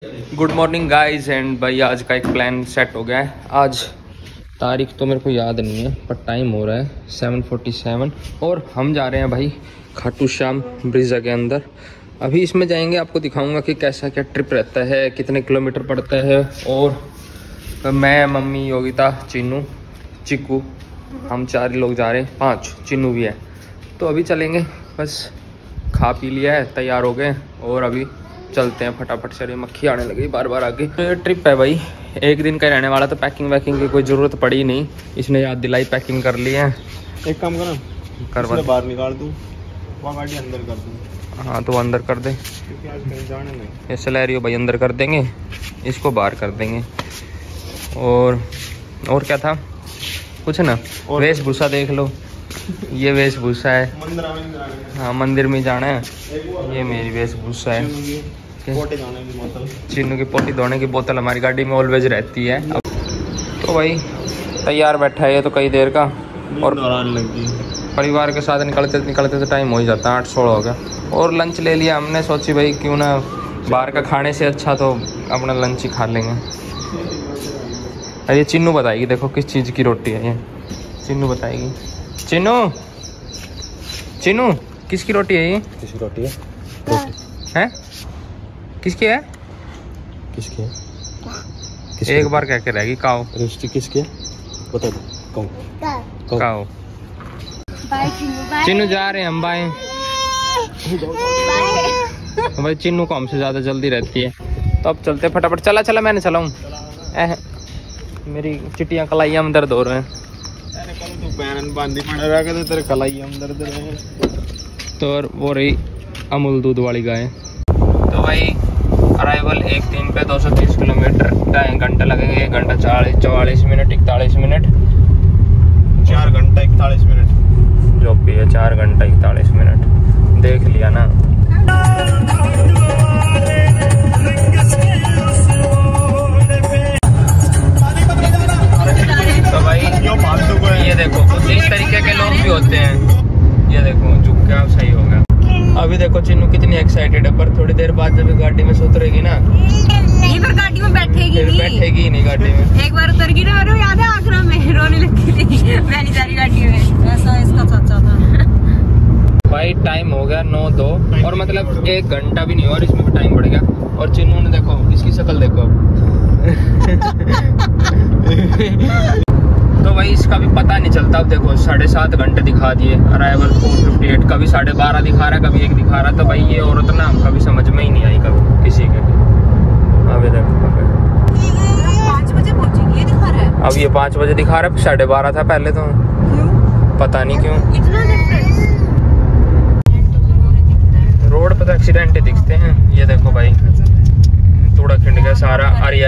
Good morning guys and भाई आज का एक प्लान सेट हो गया है। आज तारीख तो मेरे को याद नहीं है पर टाइम हो रहा है 7:47 और हम जा रहे हैं भाई खाटू श्याम ब्रिजा के अंदर। अभी इसमें जाएंगे, आपको दिखाऊंगा कि कैसा क्या ट्रिप रहता है, कितने किलोमीटर पड़ता है। और मैं, मम्मी, योगिता, चिन्नू, चिक्कू, हम 4 ही लोग जा रहे हैं, 5 चिन्नू भी है। तो अभी चलेंगे, बस खा पी लिया है, तैयार हो गए और अभी चलते हैं फटाफट से। मक्खी आने लगी बार बार आगे। तो ये ट्रिप है भाई, एक दिन का रहने वाला, तो पैकिंग वैकिंग की कोई ज़रूरत पड़ी नहीं, इसने याद दिलाई, पैकिंग कर ली है। एक काम करो, करवा बाहर निकाल दूँ, वहाँ गाड़ी अंदर कर दूँ। हाँ तो अंदर कर दे, ये सलैरियो भाई अंदर कर देंगे, इसको बाहर कर देंगे। और क्या था, कुछ ना, वेशभूषा देख लो, ये वेशभूषा है। हाँ मंदिर में जाना है, ये मेरी वेशभूषा है। चिन्नू की पोटी धोने की बोतल हमारी गाड़ी में ऑलवेज रहती है। तो भाई तैयार बैठा है ये तो कई देर का, और परिवार के साथ निकलते तो टाइम हो ही जाता है, 8:16 हो गया। और लंच ले लिया हमने, सोची भाई क्यों ना बाहर का खाने से अच्छा तो अपना लंच ही खा लेंगे। ये चिन्नू बताएगी, देखो किस चीज़ की रोटी है ये, चिन्नू बताएगी। चिन्नू किसकी रोटी है ये? किसकी रोटी है? हैं? किसकी है? किसकी है? एक बार कह के रहेगी, काओ। रोटी किसकी है बता दो। काओ। चिन्नू जा रहे हैं हम, बाय। भाई चिन्नू को हमसे ज्यादा जल्दी रहती है, तो अब चलते फटाफट। चला मैंने चलाऊं, मेरी चिटियां कलाइयां में दर्द हो रहे हैं। तो वो रही अमूल दूध वाली गाय। तो भाई अराइवल 1-3 पे 230 किलोमीटर, 2.5 घंटा लगेगा, 1 घंटा 44 मिनट, 41 मिनट, 4 घंटा 41 मिनट जो भी है, 4 घंटा 41 मिनट। देख लिया ना। तो भाई ये देखो इस तरीके के लोग भी होते हैं, ये देखो झुक क्या सही हो गया। अभी देखो चिन्नू कितनी एक्साइटेड है, पर थोड़ी देर बाद जब गाड़ी में उतरेगी ना, नहीं पर गाड़ी में बैठेगी ही नहीं गाड़ी में। एक बार उतर गई ना, मेरे याद है आगरा में रोने लगती थी मैं नहीं जा रही गाड़ी में, ऐसा इसका चाचा था। भाई टाइम हो गया 9:02 और मतलब 1 घंटा भी नहीं हुआ और इसमें भी टाइम बढ़ गया। और चिन्नू ने देखो इसकी शक्ल देखो। तो भाई इसका भी पता नहीं चलता। अब देखो 7.5 घंटे दिखा दिए, अराइवल 4:58, कभी 12:30 दिखा रहा है, कभी 1 दिखा रहा है। तो भाई ये औरत ना कभी समझ में ही नहीं आई कभी किसी के। अभी देखो 5 बजे पहुंचेंगे, ये दिखा रहा है। अब ये 5 बजे दिखा रहा है, 12:30 था पहले तो। पता नहीं क्यों इतना रोड पे तो एक्सीडेंट ही दिखते हैं। ये देखो भाई थोड़ा खिंड गया सारा। अरे ये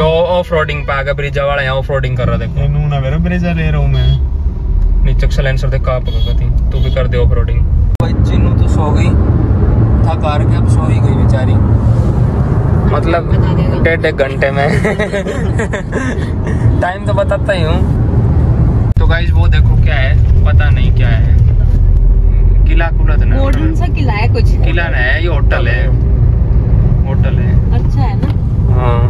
ऑफ रोडिंग पे आ गया, ब्रिजा वाला यहाँ ऑफ रोडिंग कर रहा। देखो ना मेरा ब्रिजा ले रहा हूँ मैं, नीचे सलेंसर देख कहाँ पकड़ थी, तू भी कर दे ऑफ रोडिंग। भाई चिन्नू तो सो गई, थक हार के अब सो ही गई बेचारी, मतलब 1.5 घंटे में। टाइम तो बताता ही हूँ। तो गाइस वो देखो क्या है, पता नहीं क्या है, किला कुला तो मॉडर्न सा किला है, कुछ किला नहीं है, ये होटल है, होटल है। अच्छा है ना। हाँ।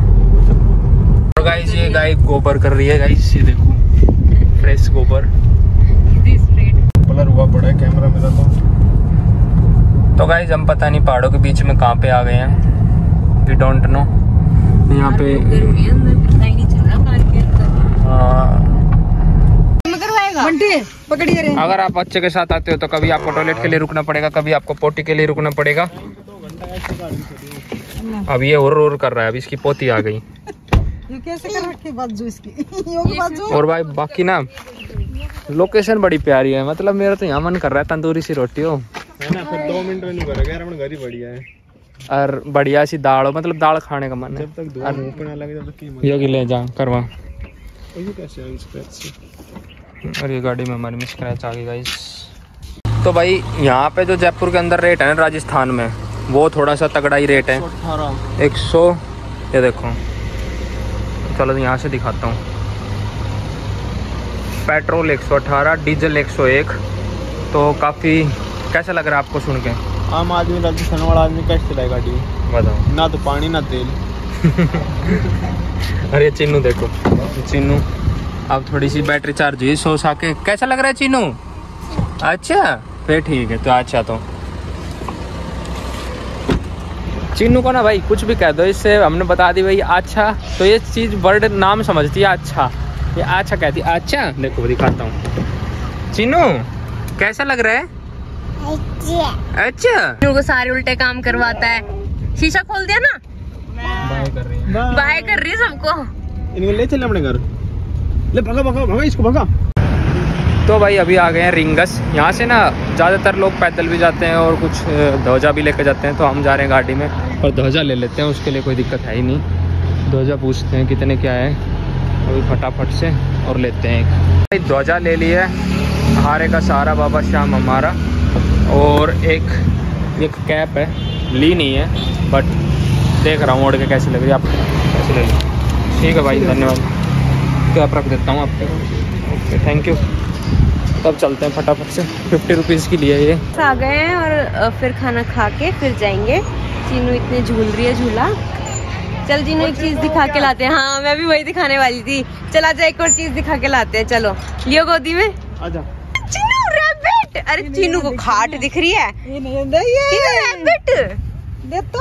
और गाइस ये गाय गोबर कर रही है गाइस, ये देखो फ्रेश गोबर। ब्लर हुआ पड़ा है कैमरा मेरा तो गाइस हम पता नहीं पहाड़ों के बीच में कहाँ पे आ गए हैं, वी डोंट नो। यहाँ पे अगर आप बच्चे के साथ आते हो तो कभी आपको टॉयलेट के लिए रुकना पड़ेगा, कभी आपको पोटी के लिए रुकना पड़ेगा। अब ये और कर रहा है, अब इसकी पोती आ गई। कैसे कर रखी बाजू इसकी। और भाई बाकी ना लोकेशन बड़ी प्यारी है, मतलब मेरा तो यहाँ मन कर रहा है तंदूरी सी रोटी हो है ना, फिर 2 मिनट में नहीं करेगा यार, अपना घर ही बढ़िया है और बढ़िया सी दाल हो, मतलब दाल खाने का मन है। जब तक धुआं मुंह पे ना लगे तब तक योगी ले जा करवा। ये कैसे है स्क्रैच। और ये गाड़ी में हमारी में स्क्रैच आ गई गाइस। तो भाई यहाँ पे जो जयपुर के अंदर रेट है ना राजस्थान में, वो थोड़ा सा तगड़ा ही रेट है, 100। ये देखो चलो यहाँ से दिखाता हूँ। Petrol 118, diesel 101। तो काफ़ी कैसा लग रहा है आपको सुन के? आम आदमी राजस्थान वाला आदमी कैसे चलाए गाड़ी? बताओ। ना तो पानी ना तेल। अरे चिन्नू देखो, चिन्नू अब थोड़ी सी बैटरी चार्ज हुई, सो के कैसा लग रहा है चिन्नू? अच्छा फिर ठीक है। तो अच्छा तो चिन्नू को ना भाई कुछ भी कह दो, इससे हमने बता दी भाई अच्छा, तो ये चीज वर्ड नाम समझती है अच्छा, ये अच्छा कहती है। अच्छा देखो दिखाता हूँ, चिन्नू कैसा लग रहा है? अच्छा। चिन्नू को सारे उल्टे काम करवाता है। शीशा खोल दिया ना, बाय कर रही है, बाय कर रही है सबको। इनको ले चले अपने घर, ले भगा भगा भगा इसको भगा। तो भाई अभी आ गए हैं रिंगस। यहाँ से ना ज़्यादातर लोग पैदल भी जाते हैं और कुछ ध्वजा भी लेकर जाते हैं, तो हम जा रहे हैं गाड़ी में और ध्वजा ले लेते हैं, उसके लिए कोई दिक्कत है ही नहीं। ध्वजा पूछते हैं कितने क्या है, अभी फटाफट से और लेते हैं एक। ध्वजा ले लिया है, हारे का सहारा बाबा श्याम हमारा, और एक कैप है, ली नहीं है बट देख रहा हूँ ओढ़ के कैसी लग रही है, आप कैसे ले लो। ठीक है भाई धन्यवाद, कैप रख देता हूँ आपके। Okay thank you. तब चलते हैं फटाफट से, 50 रुपीज़ की लिए ये। आ गए हैं और फिर खाना खा के फिर जाएंगे। चीनू इतने झूल रही है झूला। चल चीनू एक चीज दिखा के लाते हैं। हाँ मैं भी वही दिखाने वाली थी। चला जा एक और चीज दिखा के लाते हैं। चलो लियो गोदी में। आजा। चीनू रैबिट। अरे चीनू को खाट दिख रही है। चीनू रैबिट दे तो।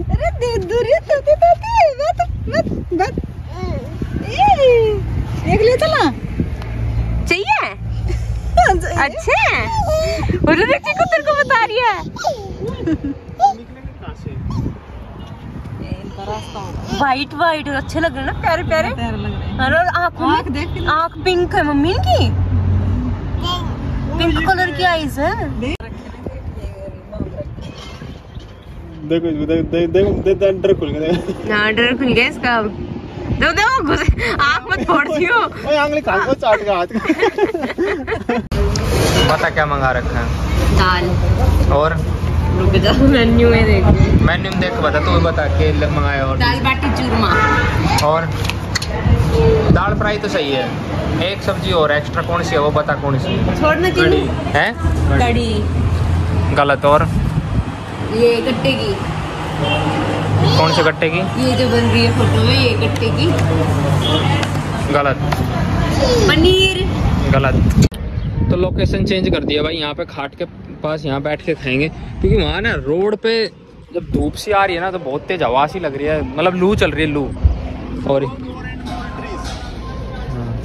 अरे दे दूरी तो एक ले चला चाहिए। अच्छा उधर देखिए को तेरे को बता रही है। वाइट वाइट अच्छे लग रहे हैं ना, प्यारे प्यारे। और आँख पिंक है मम्मी की, पिंक कलर की आईज है। देखो डर खुल गया। हाँ डर खुल गया इसका। दो दो आँख मत फोड़ दियो। चाट का हाथ। पता क्या मंगा रखा है? दाल। और रुक जा मेन्यू में देख। मेन्यू में देख बता, तू बता के मंगाया। और दाल बाटी चूरमा और दाल फ्राई तो सही है, एक सब्जी और एक्स्ट्रा कौन सी है वो बता, कौन सी? छोड़ना कड़ी है? कड़ी गलत। और ये गट्टे की। कौन से गट्टे की? ये जो बन रही है फोटो में, ये गट्टे की। गलत। पनीर। गलत। तो लोकेशन चेंज कर दिया भाई, यहाँ पे खाट के पास यहाँ बैठ के खाएंगे, क्योंकि वहाँ ना रोड पे जब धूप सी आ रही है ना तो बहुत तेज हवा सी लग रही है, मतलब लू चल रही है, लू। और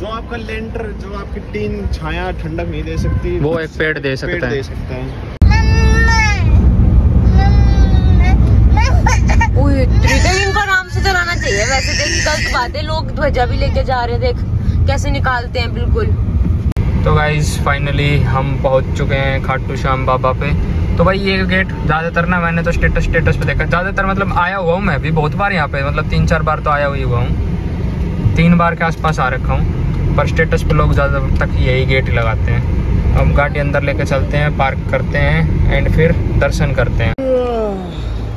जो आपका लेंटर, जो आपकी टीन छाया ठंडक नहीं दे सकती, वो एक पेड़ दे सकता है। इनको आराम से चलाना चाहिए। वैसे देख गलत बात है, लोग ध्वजा भी लेके जा रहे हैं, देख कैसे निकालते हैं बिल्कुल। तो गाइस फाइनली हम पहुंच चुके हैं खाटू श्याम बाबा पे। तो भाई ये गेट ज़्यादातर ना मैंने तो स्टेटस पे देखा, ज़्यादातर मतलब आया हुआ हूँ मैं भी बहुत बार यहाँ पे, मतलब 3-4 बार तो आया हुआ हूँ, 3 बार के आसपास आ रखा हूँ, पर स्टेटस पे लोग ज़्यादा तक यही गेट ही लगाते हैं। अब गाड़ी अंदर लेके चलते हैं, पार्क करते हैं एंड फिर दर्शन करते हैं।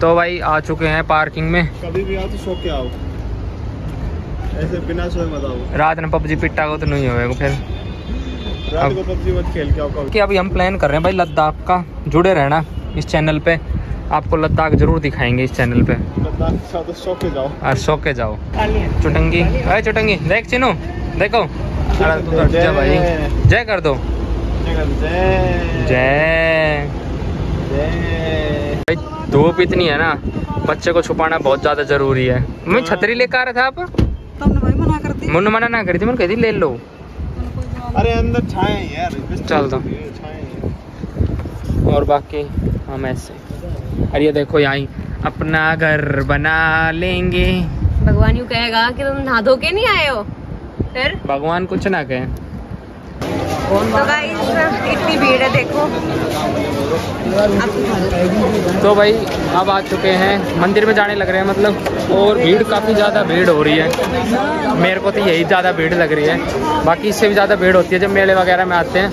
तो भाई आ चुके हैं पार्किंग में। कभी भी आओ तो सो के आओ, ऐसे बिना सोए मत आओ। रात में पबजी पिट्टा को तो नहीं होगा फिर, रात को पबजी मत खेल के आओ। कि अभी हम प्लान कर रहे हैं भाई लद्दाख का, जुड़े रहना इस चैनल पे, आपको लद्दाख जरूर दिखाएंगे इस चैनल पे। लद्दाख तो सो के जाओ और सो के जाओ। चुटंगी, अरे चुटंगी देख चिनो देखो, अरे तू तो जय भाई, जय कर दो, जय। भाई धूप इतनी है ना, बच्चे को छुपाना बहुत ज्यादा जरूरी है। मैं छतरी लेकर आ रहा था, आप मुन्ना मना ना करी थी, मैंने कही थी ले लो। अरे अंदर छाए यार, चल दो। और बाकी हम ऐसे, अरे ये देखो यहाँ अपना घर बना लेंगे। भगवान यूँ कहेगा कि तुम नहा धो के नहीं आए हो, फिर भगवान कुछ ना कहे। तो गाइस इतनी भीड़ है देखो। तो भाई अब आ चुके हैं मंदिर में जाने लग रहे हैं, मतलब और भीड़ काफ़ी ज़्यादा भीड़ हो रही है। मेरे को तो यही ज़्यादा भीड़ लग रही है, बाकी इससे भी ज़्यादा भीड़ होती है जब मेले वगैरह में आते हैं।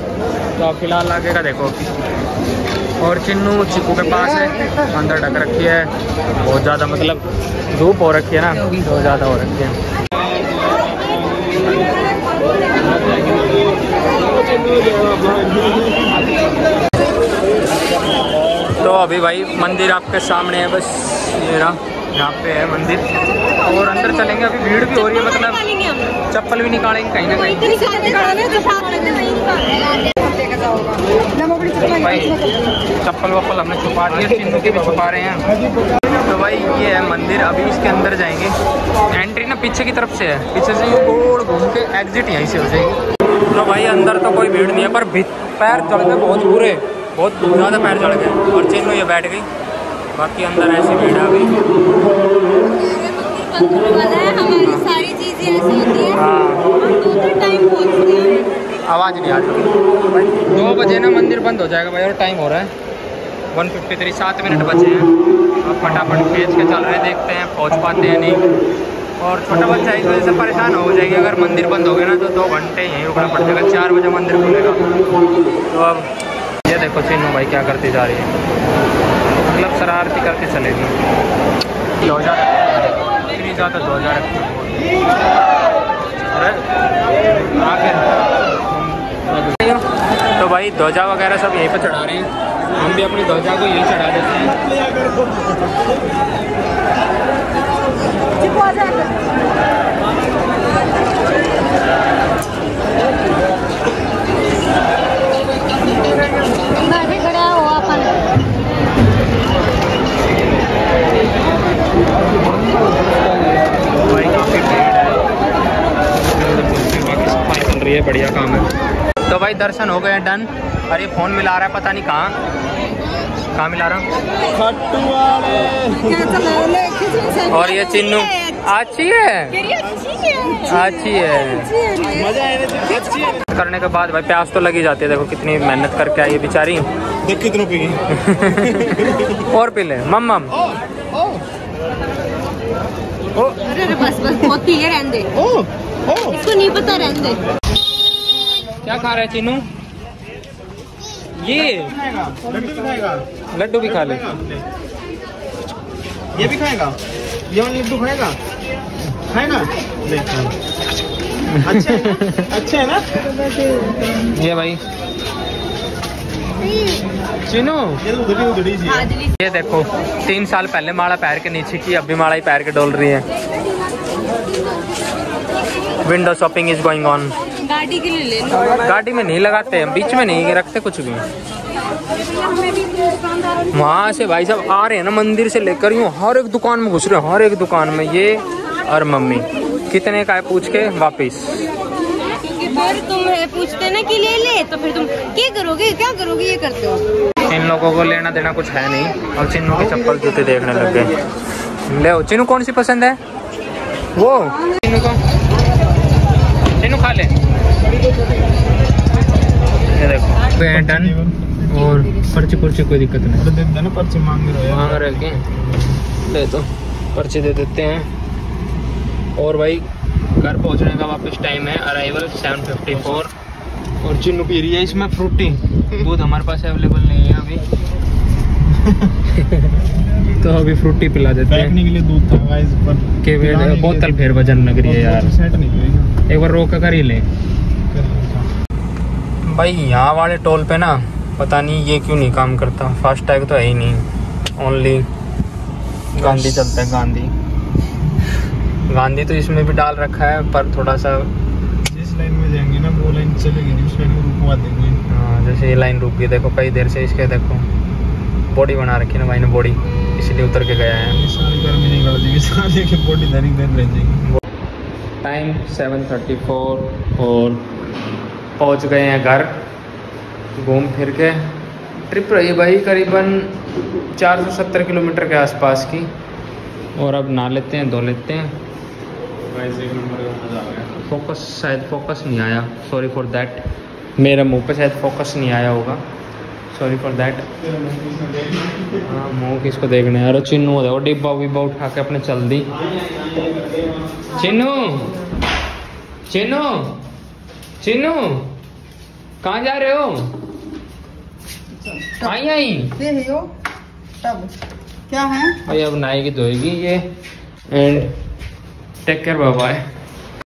तो फिलहाल आगे का देखो, और चिन्नू चिक्कू के पास है, अंदर ढक रखी है, बहुत ज़्यादा मतलब धूप हो रखी है ना, बहुत ज़्यादा हो रखी है। तो अभी भाई मंदिर आपके सामने है, बस ये रहा, यहाँ पे है मंदिर। और अंदर चलेंगे, अभी भीड़ भी हो रही है, मतलब चप्पल भी निकालेंगे कहीं ना कहीं। भाई चप्पल वप्पल हमने छुपा दिए, चिन्हों के भी छुपा रहे हैं। तो भाई ये है मंदिर, अभी इसके अंदर जाएंगे। एंट्री ना पीछे की तरफ से है, पीछे से ये गोल घूम के एग्जिट यहीं से हो जाएगी। तो भाई अंदर तो कोई भीड़ नहीं है, पर पैर चढ़ गए बहुत बुरे, बहुत ज़्यादा पैर चढ़ गए। और चिन्ह ये बैठ गई, बाकी अंदर ऐसी भीड़ है अभी। हमारी सारी चीजें ऐसी होती है। हाँ टाइम पहुँचते हैं, आवाज़ नहीं आ रही। 2 बजे ना मंदिर बंद हो जाएगा भाई, और टाइम हो रहा है 1:53, 7 मिनट बचे हैं। अब फटाफट खींच के चल रहे हैं, देखते हैं पहुंच पाते हैं नहीं। और छोटा बच्चा इस वजह से परेशान हो जाएगी, अगर मंदिर बंद हो गया ना तो 2 घंटे यहीं रुकना पड़ जाएगा। 4 बजे मंदिर खुलेगा। तो अब ये देखो चिन्नू भाई क्या करती जा रही है, मतलब शरारती करके चलेगी। 2000 इतनी ज़्यादा 2000 आगे। तो भाई ध्वजा वगैरह सब यहीं पर चढ़ा रहे हैं, हम भी अपनी ध्वजा को यहीं चढ़ा देते हैं। भाई काफ़ी भीड़ है, बाकी सफाई चल रही है, बढ़िया काम है। तो भाई दर्शन हो गए डन। अरे फोन मिला रहा है, पता नहीं कहाँ मिला रहा हूँ। और ये चिन्नू अच्छी है, अच्छी है। करने के बाद भाई प्यास तो लगी जाती है, देखो कितनी मेहनत करके आई है बेचारी। देख कितनों पी गई। और पी ले मम्मा। अरे बस बहुत पी है, रहने दे, इसको नहीं पता, रहने दे। क्या खा रहा है चिन्नू? ये लड्डू भी खाएगा, लड्डू भी खा ले। ये भी खाएगा, ये वाला लड्डू खाएगा, खाएगा। अच्छा है ना। ये भाई चिन्नू, ये देखो 3 साल पहले माला पैर के नीचे की, अभी माला ही पैर के डोल रही है। Window shopping is going on. गाड़ी के लिए ले लो। गाड़ी में नहीं लगाते हम, बीच में नहीं रखते कुछ भी। वहाँ से भाई साहब आ रहे हैं ना मंदिर से लेकर, यूँ हर एक दुकान में घुस रहे हैं, हर एक दुकान में। ये और मम्मी कितने का है पूछ के वापिस। फिर तुम पूछते ना कि ले ले, तो फिर तुम क्या करोगे, ये करते हो। इन लोगों को लेना देना कुछ है नहीं, और चिन्नू की चप्पल जूते देखने लग गए। ले चिन्नू कौन सी पसंद है वो? चिन्नू को, चिन्नू खा ले। ये देखो डन। और पर्ची कोई दिक्कत नहीं, पर्ची मांग रहे के ले, तो पर्ची दे देते हैं। और भाई घर पहुंचने का वापस टाइम है, अराइवल 7:54। और चिन्नू पी रही है इसमें फ्रूटी। दूध हमारे पास अवेलेबल नहीं है अभी। तो अभी फ्रूटी पिला देते हैं। के लिए दूध था गाइस, पर बोतल फिर वजन लग रही है यार, एक बार रोक कर ही ले। भाई यहाँ वाले टोल पे ना पता नहीं ये क्यों नहीं काम करता, फास्ट टैग तो है ही नहीं, ओनली गांधी चलता है। गांधी तो इसमें भी डाल रखा है, पर थोड़ा सा जिस लाइन में जाएंगे ना वो लाइन चलेगी नहीं, उस लाइन को रुकवा देंगे। हाँ जैसे ये लाइन रुक गई, देखो कई देर से इसके देखो बॉडी बना रखी ना भाई ने, बॉडी इसलिए उतर के गया है। सारी गर्मी नहीं गड़ जाएगी, सारी की बॉडी धरी रह जाएगी। टाइम 7:34 और पहुंच गए हैं घर। घूम फिर के ट्रिप रही भाई करीबन 470 किलोमीटर के आसपास की। और अब नहा लेते हैं, धो लेते हैं। फोकस शायद फोकस नहीं आया, सॉरी फॉर दैट। मेरे मुंह पे शायद फोकस नहीं आया होगा, सॉरी फॉर दैट। हाँ मुँह किसको देखने यार। चिन्नू देखो डिब्बा विब्बा उठा के अपने चल दी। चिन्नू चिन्नू चिन्नू कहाँ जा रहे हो? आई क्या है भाई, अब नाई की धोएगी ये। And take care, bye bye.